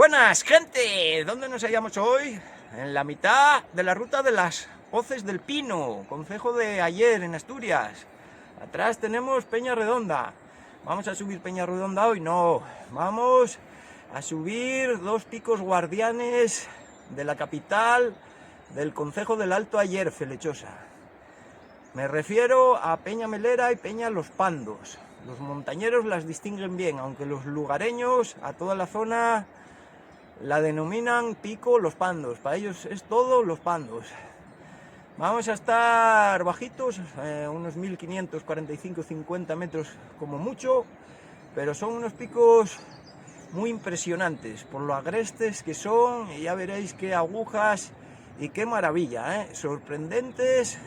Buenas, gente. ¿Dónde nos hallamos hoy? En la mitad de la ruta de las Hoces del Pino, concejo de Aller, en Asturias. Atrás tenemos Peña Redonda. ¿Vamos a subir Peña Redonda hoy? No. Vamos a subir dos picos guardianes de la capital del concejo del Alto Aller, Felechosa. Me refiero a Peña Melera y Peña Los Pandos. Los montañeros las distinguen bien, aunque los lugareños a toda la zona la denominan Pico Los Pandos. Para ellos es todo Los Pandos. Vamos a estar bajitos, unos 1545-50 metros como mucho, pero son unos picos muy impresionantes por lo agrestes que son, y ya veréis qué agujas y qué maravilla, sorprendentes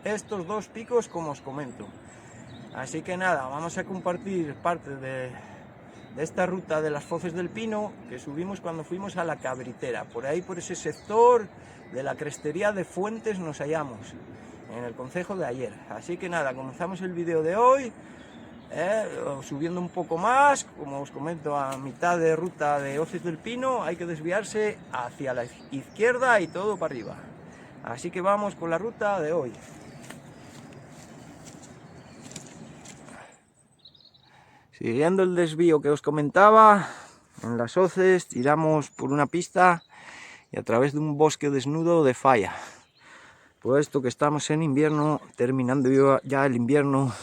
estos dos picos, como os comento. Así que nada, vamos a compartir parte de esta ruta de las Hoces del Pino que subimos cuando fuimos a la Cabritera. Por ahí, por ese sector de la crestería de Fuentes nos hallamos, en el concejo de Aller. Así que nada, comenzamos el vídeo de hoy, subiendo un poco más, como os comento, a mitad de ruta de Hoces del Pino. Hay que desviarse hacia la izquierda y todo para arriba. Así que vamos con la ruta de hoy. Siguiendo el desvío que os comentaba, en las Hoces tiramos por una pista y a través de un bosque desnudo de falla. Puesto que estamos en invierno, terminando ya el invierno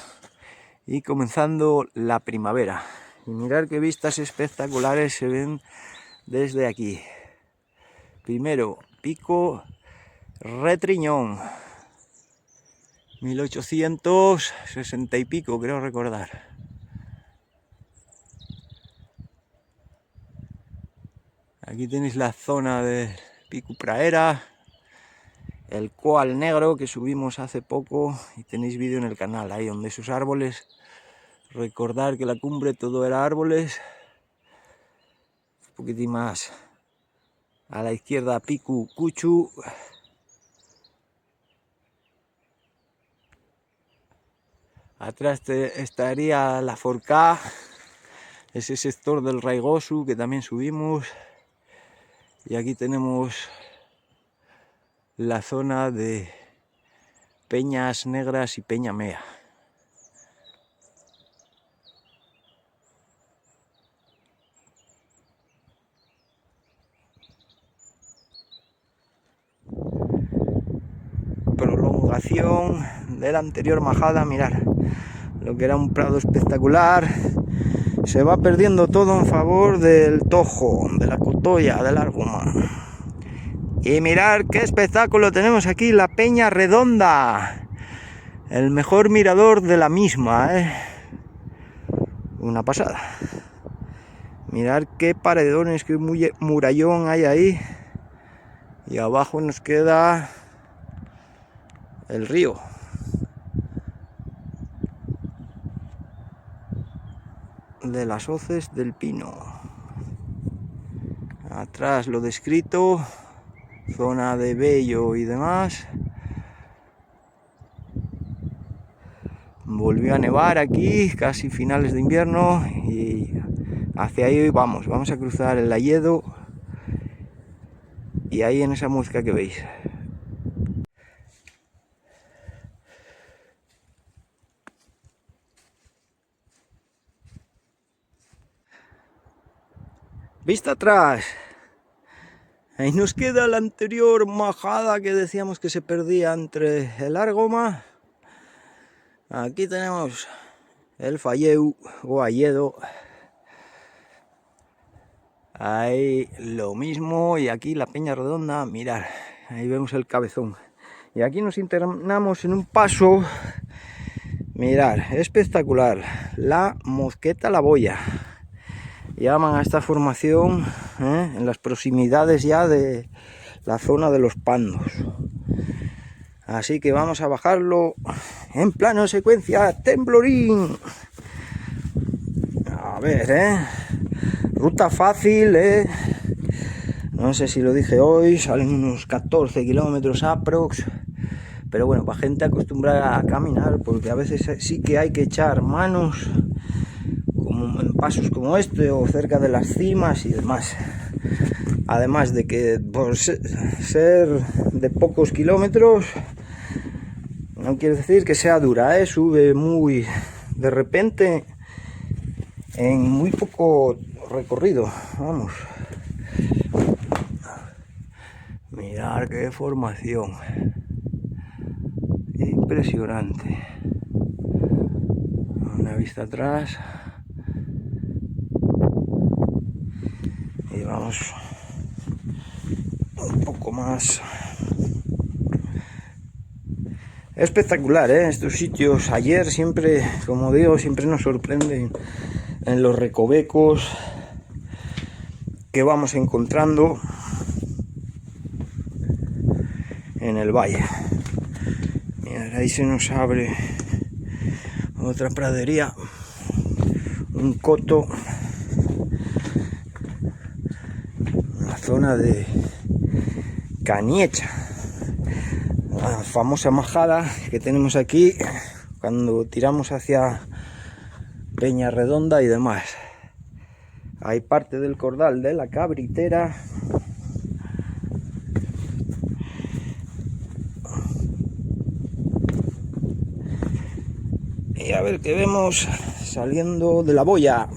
y comenzando la primavera. Y mirad qué vistas espectaculares se ven desde aquí. Primero, Pico Retriñón, 1860 y pico, creo recordar. Aquí tenéis la zona de Pico Praera, el Coal Negro que subimos hace poco y tenéis vídeo en el canal, ahí donde esos árboles. Recordar que la cumbre todo era árboles. Un poquitín más a la izquierda Pico Cuchu. Atrás estaría la Forcá, ese sector del Raigosu que también subimos. Y aquí tenemos la zona de Peñas Negras y Peña Mea. Prolongación de la anterior majada, mirar lo que era un prado espectacular. Se va perdiendo todo en favor del Tojo, de la Cotolla, del Arguma. Y mirar qué espectáculo tenemos aquí, la Peña Redonda, el mejor mirador de la misma, una pasada. Mirar qué paredones, qué murallón hay ahí. Y abajo nos queda el río. De las Hoces del Pino. Atrás lo descrito, zona de Bello y demás. Volvió a nevar aquí, casi finales de invierno, y hacia ahí vamos a cruzar el Alledo, y ahí en esa muesca que veis. Vista atrás, ahí nos queda la anterior majada que decíamos que se perdía entre el Argoma. Aquí tenemos el Falleu o Alledo, ahí lo mismo, y aquí la Peña Redonda. Mirad, ahí vemos el cabezón. Y aquí nos internamos en un paso, mirad, espectacular, la Mosqueta La Boya. Llaman a esta formación en las proximidades ya de la zona de Los Pandos. Así que vamos a bajarlo en plano secuencia, temblorín. A ver, ruta fácil, no sé si lo dije hoy, salen unos 14 kilómetros aprox. Pero bueno, para gente acostumbrada a caminar, porque a veces sí que hay que echar manos, como en pasos como este o cerca de las cimas y demás. Además de que por ser de pocos kilómetros, no quiere decir que sea dura, sube muy de repente en muy poco recorrido. Vamos. Mirad qué formación. Impresionante. Una vista atrás. Y vamos un poco más. Espectacular, estos sitios. Ayer siempre, como digo, siempre nos sorprenden en los recovecos que vamos encontrando en el valle. Mirad, ahí se nos abre otra pradería, un coto, una zona de Caniecha, la famosa majada que tenemos aquí cuando tiramos hacia Peña Redonda y demás. Hay parte del cordal de la Cabritera. Y a ver qué vemos saliendo de la boya.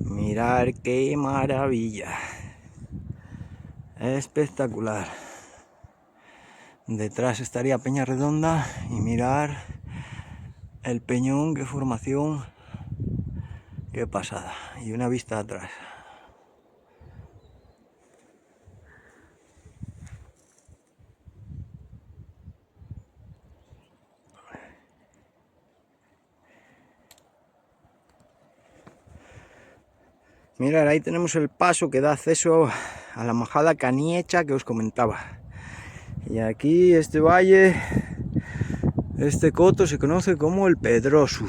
Mirar qué maravilla. Espectacular. Detrás estaría Peña Redonda y mirar el peñón, qué formación, qué pasada. Y una vista atrás. Mirad, ahí tenemos el paso que da acceso a la majada Caniecha que os comentaba. Y aquí este valle, este coto se conoce como el Pedroso.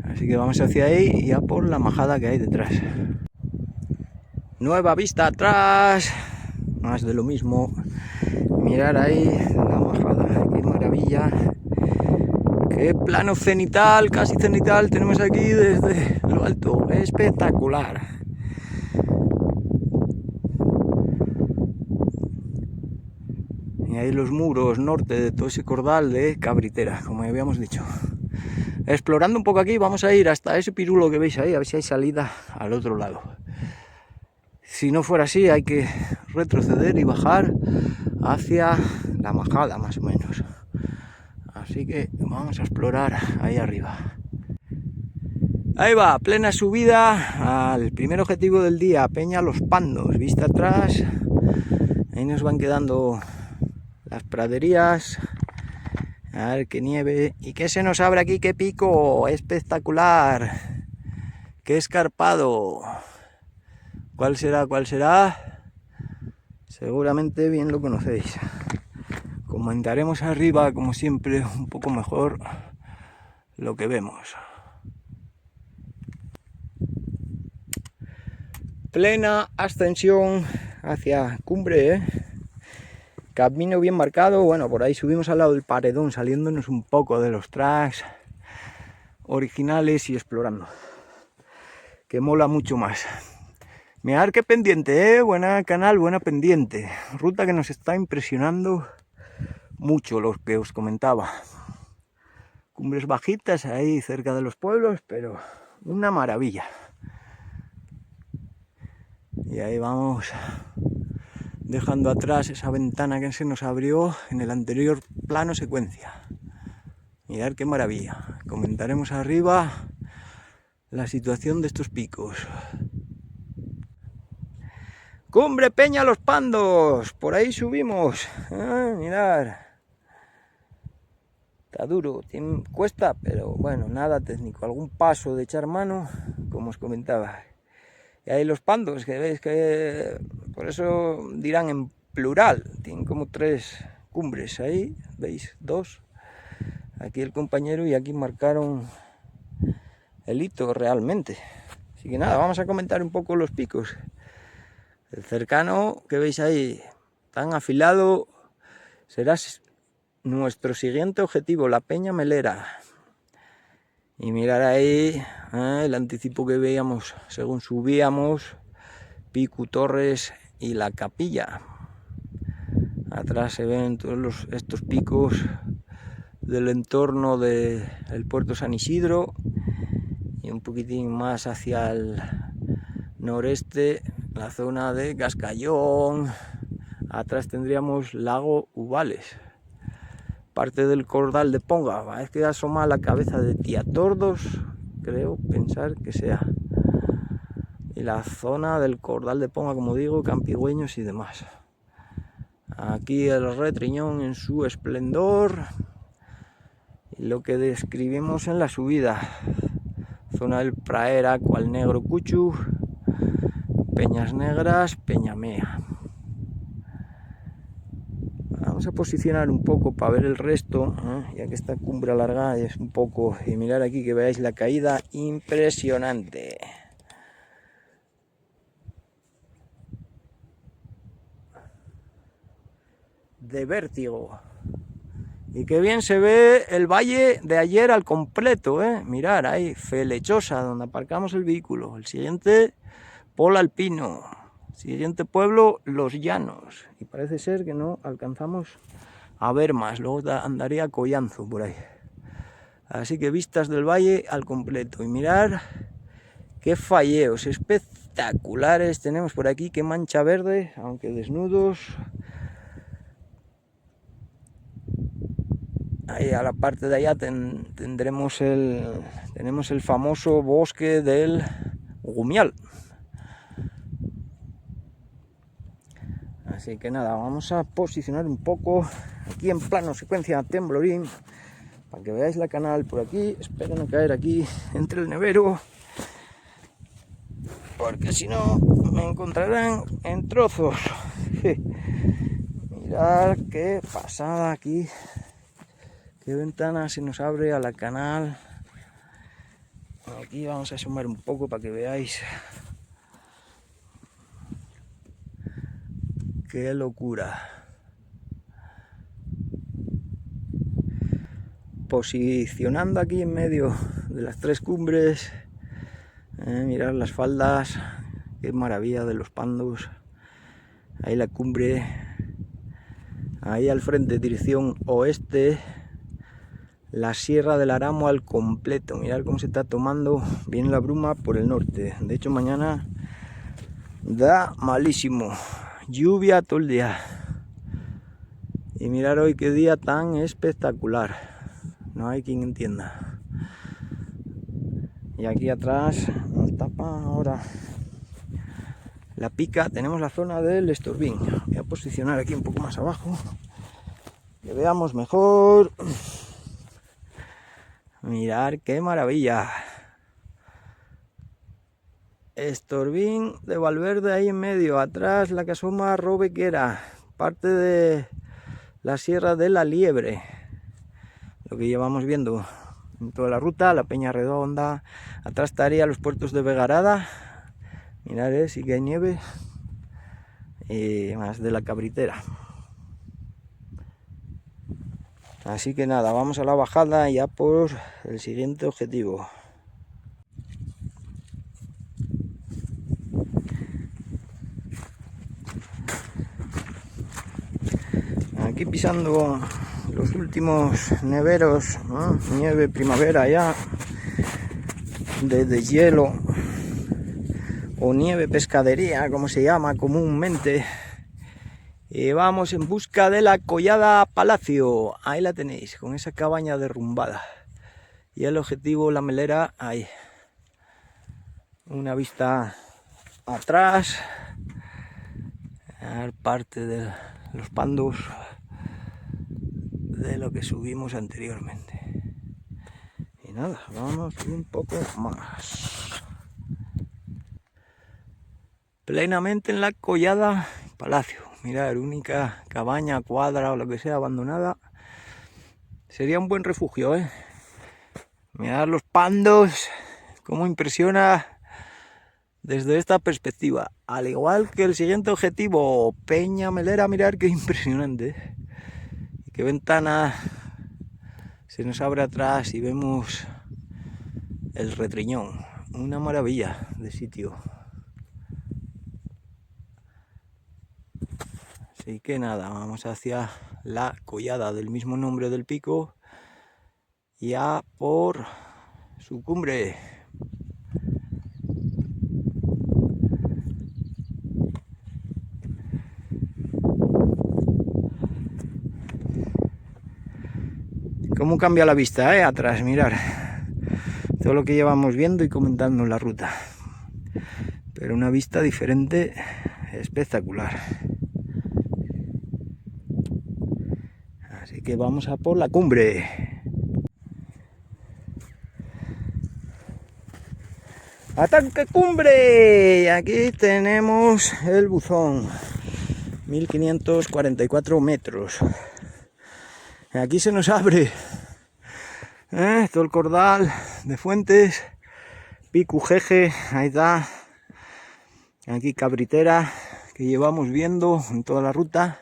Así que vamos hacia ahí y a por la majada que hay detrás. Nueva vista atrás, más de lo mismo. Mirar ahí la majada, qué maravilla. Qué plano cenital, casi cenital tenemos aquí desde lo alto. Espectacular. Y ahí los muros norte de todo ese cordal de Cabritera, como habíamos dicho. Explorando un poco aquí, vamos a ir hasta ese pirulo que veis ahí, a ver si hay salida al otro lado. Si no fuera así, hay que retroceder y bajar hacia la majada, más o menos. Así que vamos a explorar ahí arriba. Ahí va, plena subida al primer objetivo del día, Peña Los Pandos. Vista atrás, ahí nos van quedando las praderías. A ver qué nieve. ¿Y qué se nos abre aquí? ¡Qué pico! ¡Espectacular! ¡Qué escarpado! ¿Cuál será? ¿Cuál será? Seguramente bien lo conocéis. Comentaremos arriba, como siempre, un poco mejor lo que vemos. Plena ascensión hacia cumbre, Camino bien marcado. Bueno, por ahí subimos al lado del paredón, saliéndonos un poco de los tracks originales y explorando, que mola mucho más. Mirad qué pendiente, buena canal, buena pendiente. Ruta que nos está impresionando mucho, los que os comentaba. Cumbres bajitas ahí cerca de los pueblos, pero una maravilla. Y ahí vamos dejando atrás esa ventana que se nos abrió en el anterior plano secuencia. Mirad qué maravilla. Comentaremos arriba la situación de estos picos. Cumbre Peña Los Pandos, por ahí subimos. Mirad. Está duro, cuesta, pero bueno, nada técnico. Algún paso de echar mano, como os comentaba. Y ahí los pandos, que veis que por eso dirán en plural. Tienen como 3 cumbres ahí, veis, 2. aquí el compañero y aquí marcaron el hito realmente. Así que nada, vamos a comentar un poco los picos. El cercano que veis ahí, tan afilado, será nuestro siguiente objetivo, la Peña Melera. Y mirar ahí el anticipo que veíamos según subíamos, Pico Torres y la Capilla. Atrás se ven todos estos picos del entorno del puerto San Isidro y un poquitín más hacia el noreste, la zona de Cascallón. Atrás tendríamos Lago Ubales, parte del Cordal de Ponga. Es que asoma la cabeza de Tiatordos, creo pensar que sea. Y la zona del Cordal de Ponga, como digo, Campigüeños y demás. Aquí el Retriñón en su esplendor. Y lo que describimos en la subida. Zona del Praera, Cual Negro Cuchu, Peñas Negras, Peñamea. Vamos a posicionar un poco para ver el resto, ya que esta cumbre alargada es un poco, y mirar aquí que veáis la caída impresionante. De vértigo. Y qué bien se ve el valle de ayer al completo, mirar ahí, Felechosa, donde aparcamos el vehículo. El siguiente, Pol Alpino. Siguiente pueblo, Los Llanos. Y parece ser que no alcanzamos a ver más, luego andaría Collanzo por ahí. Así que vistas del valle al completo. Y mirar qué falleos espectaculares tenemos por aquí, qué mancha verde, aunque desnudos. Ahí a la parte de allá tenemos el famoso bosque del Gumial. Así que nada, vamos a posicionar un poco aquí en plano secuencia Temblorín para que veáis la canal por aquí. Espero no caer aquí entre el nevero, porque si no me encontrarán en trozos. Mirad qué pasada aquí, qué ventana se nos abre a la canal. Aquí vamos a asomar un poco para que veáis qué locura. Posicionando aquí en medio de las tres cumbres, mirad las faldas, qué maravilla de los Pandos. Ahí la cumbre, ahí al frente, dirección oeste, la Sierra del Aramo al completo. Mirad cómo se está tomando bien la bruma por el norte. De hecho mañana da malísimo, lluvia todo el día. Y mirar hoy qué día tan espectacular, no hay quien entienda. Y aquí atrás nos tapa ahora la pica, tenemos la zona del Estorbín. Voy a posicionar aquí un poco más abajo, que veamos mejor. Mirad qué maravilla. Estorbín de Valverde ahí en medio, atrás la que asoma Robequera, parte de la Sierra de la Liebre, lo que llevamos viendo en toda la ruta, la Peña Redonda. Atrás estaría los puertos de Vegarada, mirad, sí que hay nieve, y más de la Cabritera. Así que nada, vamos a la bajada ya por el siguiente objetivo. Aquí pisando los últimos neveros, ¿no? Nieve primavera ya, de deshielo, o nieve pescadería, como se llama comúnmente. Y vamos en busca de la Collada Palacio. Ahí la tenéis, con esa cabaña derrumbada. Y el objetivo, la Melera, ahí. Una vista atrás, parte de los Pandos de lo que subimos anteriormente. Y nada, vamos un poco más. Plenamente en la Collada Palacio. Mirad, única cabaña, cuadra o lo que sea abandonada Sería un buen refugio, ¿eh? Mirad los pandos, cómo impresiona desde esta perspectiva. Al igual que el siguiente objetivo, Peña Melera, mirad qué impresionante. Qué ventana se nos abre atrás y vemos el Retriñón. Una maravilla de sitio. Así que nada, vamos hacia la collada del mismo nombre del pico, ya por su cumbre. Cómo cambia la vista, atrás, mirar todo lo que llevamos viendo y comentando en la ruta, pero una vista diferente, espectacular. Así que vamos a por la cumbre. ¡Ataque cumbre! Aquí tenemos el buzón, 1544 metros. Aquí se nos abre todo el cordal de Fuentes, Pico Jeje, ahí está. Aquí Cabritera, que llevamos viendo en toda la ruta.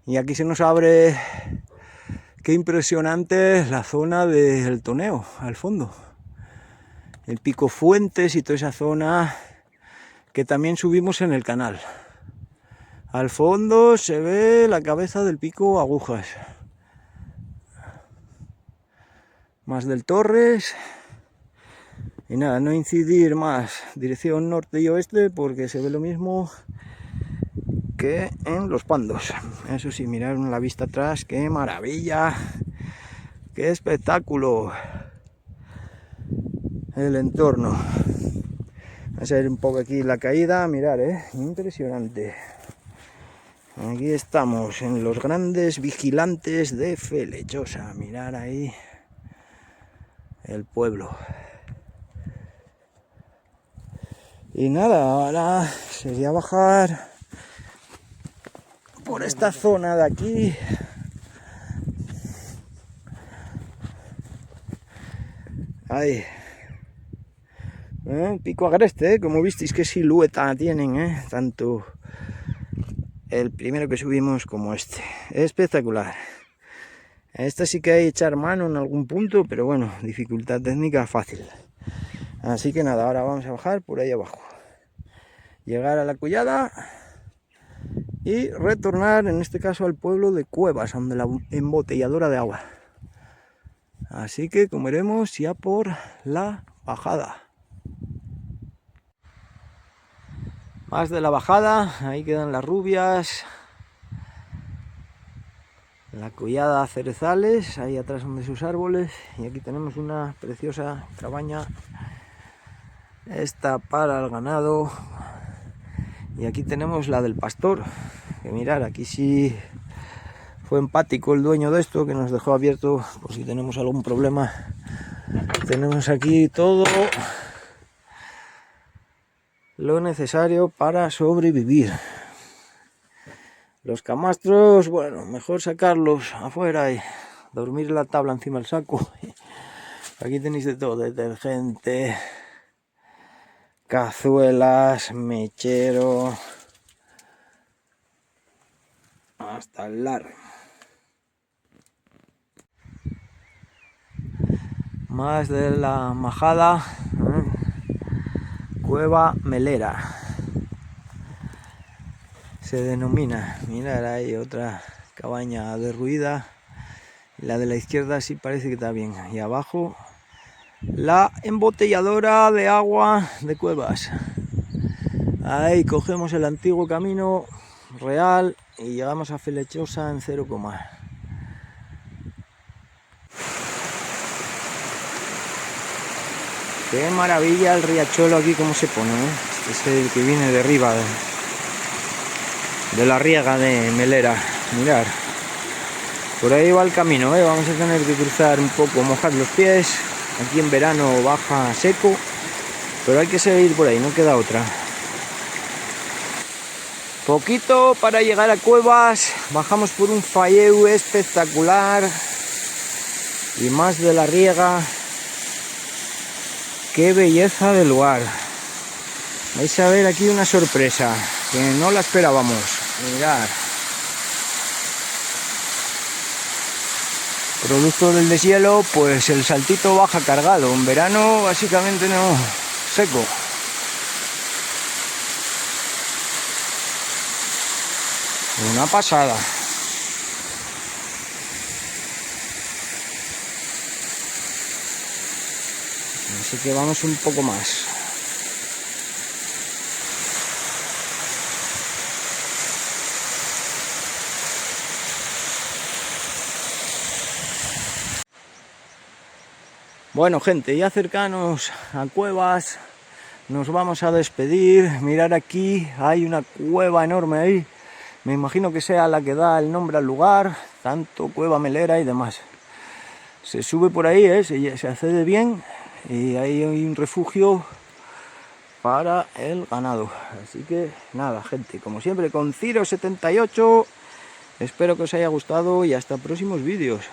Y aquí se nos abre, qué impresionante, la zona del Toneo, al fondo. El Pico Fuentes y toda esa zona que también subimos en el canal. Al fondo se ve la cabeza del Pico Agujas. Más del Torres. Y nada, no incidir más dirección norte y oeste porque se ve lo mismo que en los Pandos. Eso sí, mirar la vista atrás, qué maravilla, qué espectáculo el entorno. Va a ser un poco aquí la caída, mirar, impresionante. Aquí estamos en los grandes vigilantes de Felechosa, mirar ahí el pueblo. Y nada, ahora sería bajar por esta zona de aquí. Ahí. Pico agreste, como visteis qué silueta tienen, tanto el primero que subimos como este. Espectacular. Esta sí que hay que echar mano en algún punto, pero bueno, dificultad técnica fácil. Así que nada, ahora vamos a bajar por ahí abajo. Llegar a la collada y retornar, en este caso, al pueblo de Cuevas, donde la embotelladora de agua. Así que comeremos ya por la bajada. Más de la bajada, ahí quedan las rubias. La collada Cerezales, ahí atrás son de sus árboles. Y aquí tenemos una preciosa cabaña. Esta para el ganado. Y aquí tenemos la del pastor. Que mirar, aquí sí fue empático el dueño de esto, que nos dejó abierto por si tenemos algún problema. Tenemos aquí todo lo necesario para sobrevivir. Los camastros, bueno, mejor sacarlos afuera y dormir en la tabla encima del saco. Aquí tenéis de todo, detergente, cazuelas, mechero, hasta el largo. Más de la majada, Cueva Melera se denomina. Mirad, hay otra cabaña derruida. La de la izquierda sí parece que está bien. Y abajo la embotelladora de agua de Cuevas. Ahí cogemos el antiguo camino real y llegamos a Felechosa en 0, qué maravilla el riachuelo aquí como se pone, Este es el que viene de arriba de la riega de Melera. Mirad, por ahí va el camino, Vamos a tener que cruzar un poco, mojar los pies. Aquí en verano baja seco, pero hay que seguir por ahí, no queda otra. Poquito para llegar a Cuevas, bajamos por un falleu espectacular. y más de la Riega. ¡Qué belleza de lugar! Vais a ver aquí una sorpresa, que no la esperábamos. Mirad. Producto del deshielo, pues el saltito baja cargado. En verano básicamente no, seco. Una pasada. Así que vamos un poco más. Bueno, gente, ya cercanos a Cuevas, nos vamos a despedir. Mirad aquí, hay una cueva enorme ahí. Me imagino que sea la que da el nombre al lugar, tanto Cueva Melera y demás. Se sube por ahí, se accede bien y ahí hay un refugio para el ganado. Así que nada, gente, como siempre con Ciro78. Espero que os haya gustado y hasta próximos vídeos.